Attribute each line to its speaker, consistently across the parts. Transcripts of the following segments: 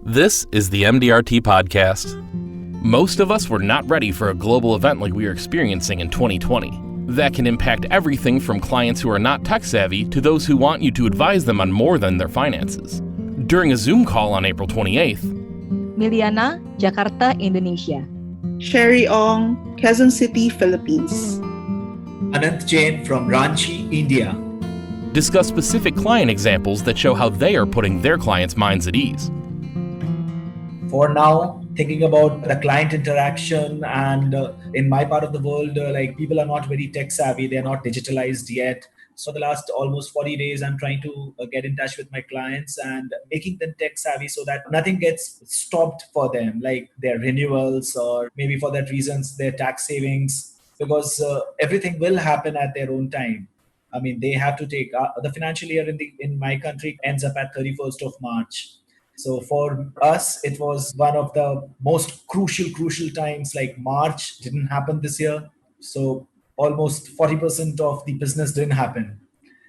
Speaker 1: This is the MDRT Podcast. Most of us were not ready for a global event like we are experiencing in 2020. That can impact everything from clients who are not tech-savvy to those who want you to advise them on more than their finances. During a Zoom call on April 28th,
Speaker 2: Miliana, Jakarta, Indonesia.
Speaker 3: Sherry Ong, Quezon City, Philippines.
Speaker 4: Anant Jain from Ranchi, India.
Speaker 1: discuss specific client examples that show how they are putting their clients' minds at ease.
Speaker 4: For now, thinking about the client interaction and in my part of the world, people are not very tech savvy. They're not digitalized yet. So the last almost 40 days, I'm trying to get in touch with my clients and making them tech savvy so that nothing gets stopped for them, like their renewals or maybe for that reasons, their tax savings, because everything will happen at their own time. I mean, they have to take the financial year in my country ends up at 31st of March. So for us, it was one of the most crucial times. Like March didn't happen this year. So almost 40% of the business didn't happen.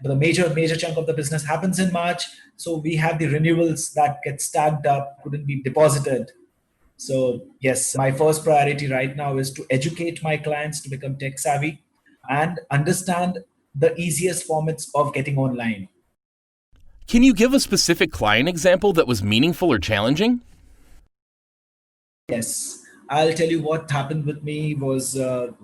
Speaker 4: But the major chunk of the business happens in March. So we have the renewals that get stacked up, couldn't be deposited. So yes, my first priority right now is to educate my clients to become tech savvy and understand the easiest formats of getting online.
Speaker 1: Can you give a specific client example that was meaningful or challenging?
Speaker 4: Yes, I'll tell you what happened with me was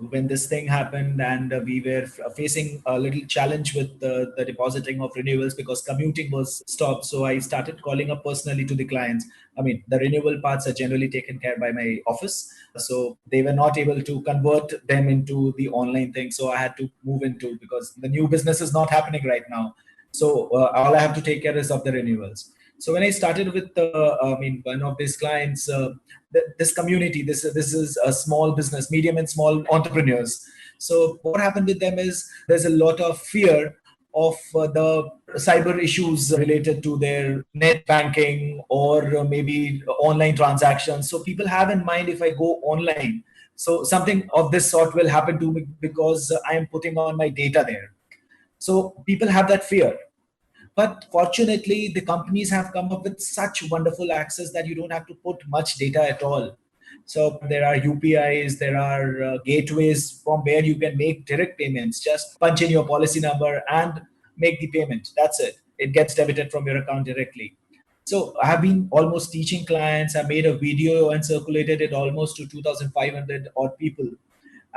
Speaker 4: when this thing happened and we were facing a little challenge with the depositing of renewals because commuting was stopped. So I started calling up personally to the clients. I mean, the renewal parts are generally taken care by my office. So they were not able to convert them into the online thing. So I had to move into because the new business is not happening right now. So all I have to take care is of the renewals. So when I started with one of these clients, this community, this is a small business, medium and small entrepreneurs. So what happened with them is there's a lot of fear of the cyber issues related to their net banking or maybe online transactions. So people have in mind if I go online, so something of this sort will happen to me because I am putting on my data there. So people have that fear. But fortunately, the companies have come up with such wonderful access that you don't have to put much data at all. So there are UPIs, there are gateways from where you can make direct payments. Just punch in your policy number and make the payment. That's it. It gets debited from your account directly. So I have been almost teaching clients. I made a video and circulated it almost to 2,500 odd people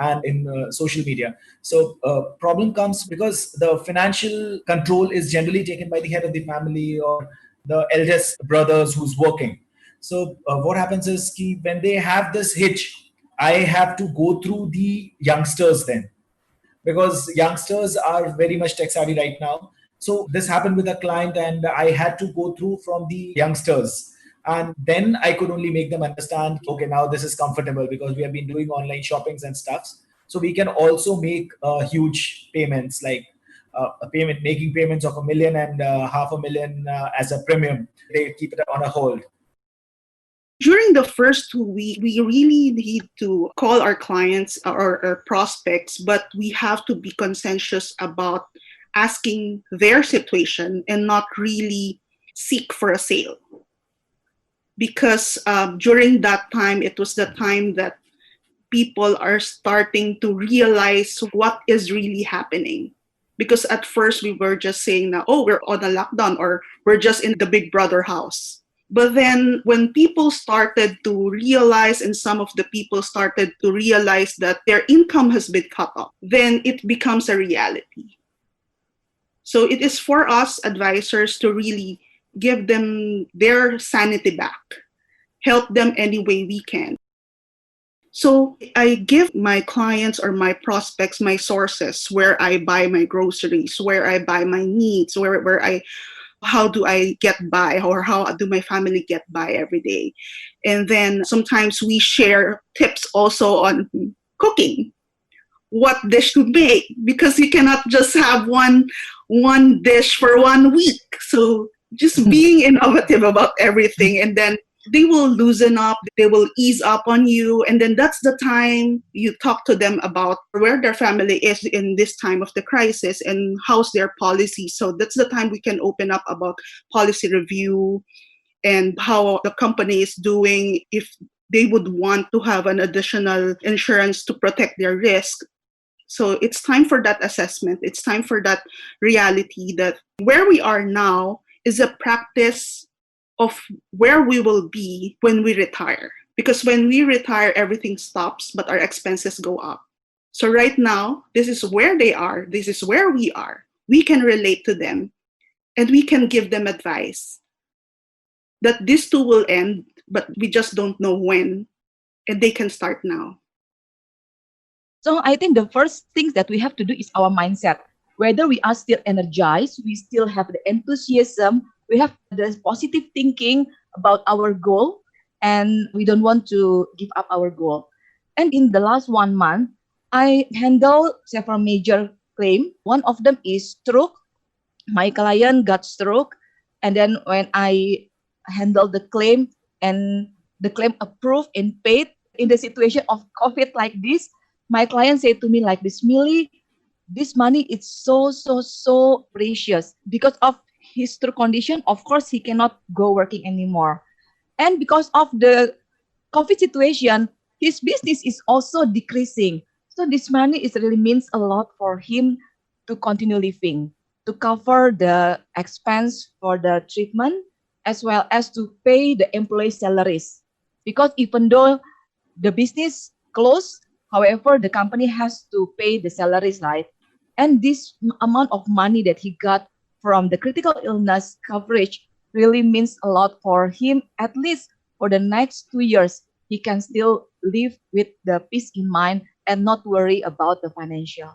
Speaker 4: and in social media. So problem comes because the financial control is generally taken by the head of the family or the eldest brothers who's working. So what happens is when they have this hitch, I have to go through the youngsters then, because youngsters are very much tech savvy right now. So this happened with a client and I had to go through from the youngsters. And then I could only make them understand, okay, now this is comfortable because we have been doing online shoppings and stuffs. So we can also make huge payments like making payments of $1 million and $500,000 as a premium. They keep it on a hold.
Speaker 3: During the first 2 weeks, we really need to call our clients or our prospects, but we have to be conscientious about asking their situation and not really seek for a sale. Because during that time, it was the time that people are starting to realize what is really happening. Because at first we were just saying that, oh, we're on a lockdown or we're just in the Big Brother house. But then when people started to realize and some of the people started to realize that their income has been cut off, then it becomes a reality. So it is for us advisors to really give them their sanity back, help them any way we can. So I give my clients or my prospects my sources, where I buy my groceries, where I buy my needs, how do I get by or how do my family get by every day. And then sometimes we share tips also on cooking, what dish to make, because you cannot just have one dish for 1 week. So just being innovative about everything, and then they will loosen up, they will ease up on you. And then that's the time you talk to them about where their family is in this time of the crisis and how's their policy. So that's the time we can open up about policy review and how the company is doing, if they would want to have an additional insurance to protect their risk. So it's time for that assessment. It's time for that reality that where we are now is a practice of where we will be when we retire. Because when we retire, everything stops, but our expenses go up. So right now, this is where they are. This is where we are. We can relate to them and we can give them advice that this too will end, but we just don't know when, and they can start now.
Speaker 2: So I think the first thing that we have to do is our mindset. Whether we are still energized, we still have the enthusiasm, we have the positive thinking about our goal, and we don't want to give up our goal. And in the last 1 month, I handled several major claims. One of them is stroke. My client got stroke, and then when I handled the claim and the claim approved and paid in the situation of COVID like this, my client said to me like this, Millie, this money is so precious. Because of his stroke condition, of course, he cannot go working anymore. And because of the COVID situation, his business is also decreasing. So this money is really means a lot for him to continue living, to cover the expense for the treatment, as well as to pay the employee salaries. Because even though the business closed, however, the company has to pay the salaries, right? And this amount of money that he got from the critical illness coverage really means a lot for him. At least for the next 2 years, he can still live with the peace in mind and not worry about the financial.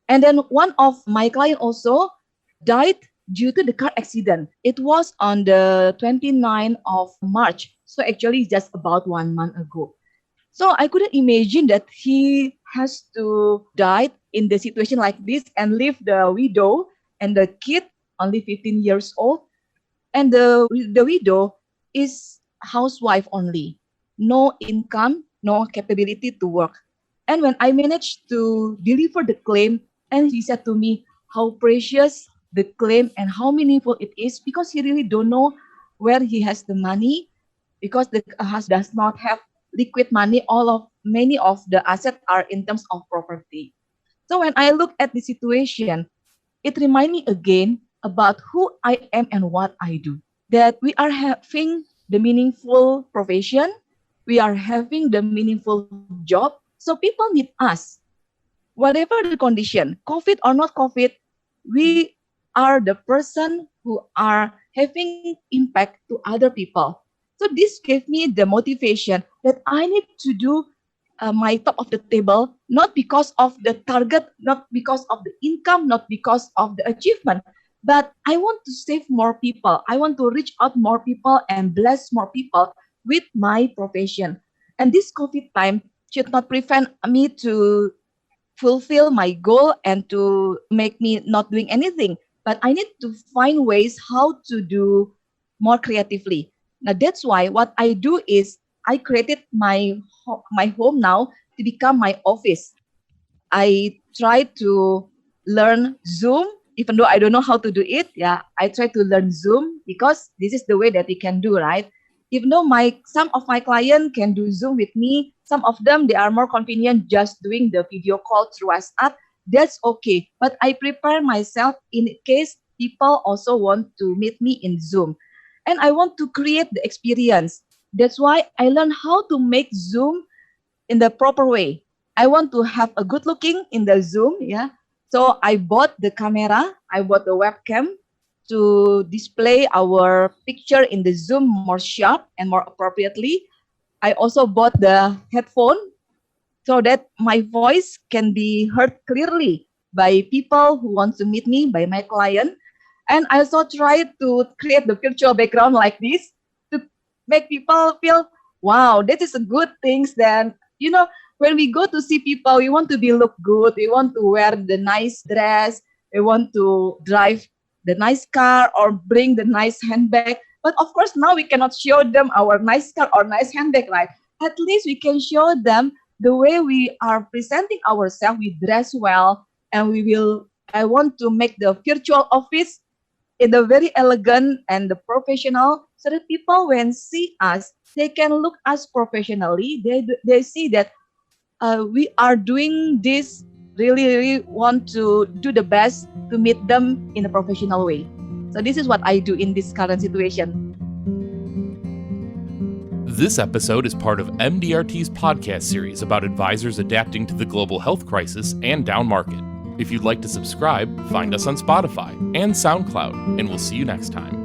Speaker 2: And then one of my client also died due to the car accident. It was on the 29th of March. So actually just about 1 month ago. So I couldn't imagine that he has to die in the situation like this and leave the widow and the kid only 15 years old. And the widow is housewife only. No income, no capability to work. And when I managed to deliver the claim, and he said to me how precious the claim and how meaningful it is, because he really don't know where he has the money, because the house does not have liquid money. Many of the assets are in terms of property. So when I look at the situation, it reminds me again about who I am and what I do. That we are having the meaningful profession, we are having the meaningful job. So people need us. Whatever the condition, COVID or not COVID, we are the person who are having impact to other people. So this gave me the motivation that I need to do my top of the table, not because of the target, not because of the income, not because of the achievement, but I want to save more people. I want to reach out more people and bless more people with my profession. And this COVID time should not prevent me to fulfill my goal and to make me not doing anything. But I need to find ways how to do more creatively. Now that's why what I do is I created my home now to become my office. I try to learn Zoom, even though I don't know how to do it. Yeah, I try to learn Zoom because this is the way that we can do, right? Even though some of my clients can do Zoom with me, some of them they are more convenient just doing the video call through WhatsApp. That's okay. But I prepare myself in case people also want to meet me in Zoom. And I want to create the experience. That's why I learned how to make Zoom in the proper way. I want to have a good looking in the Zoom, yeah. So I bought the camera, I bought the webcam to display our picture in the Zoom more sharp and more appropriately. I also bought the headphone so that my voice can be heard clearly by people who want to meet me, by my client. And I also try to create the virtual background like this to make people feel, wow, this is a good thing. Then, when we go to see people, we want to be look good. We want to wear the nice dress. We want to drive the nice car or bring the nice handbag. But of course, now we cannot show them our nice car or nice handbag, right? At least we can show them the way we are presenting ourselves. We dress well, and I want to make the virtual office in a very elegant and the professional, so that people when see us, they can look us professionally. They see that we are doing this, really want to do the best to meet them in a professional way. So this is what I do in this current situation.
Speaker 1: This episode is part of MDRT's podcast series about advisors adapting to the global health crisis and down market. If you'd like to subscribe, find us on Spotify and SoundCloud, and we'll see you next time.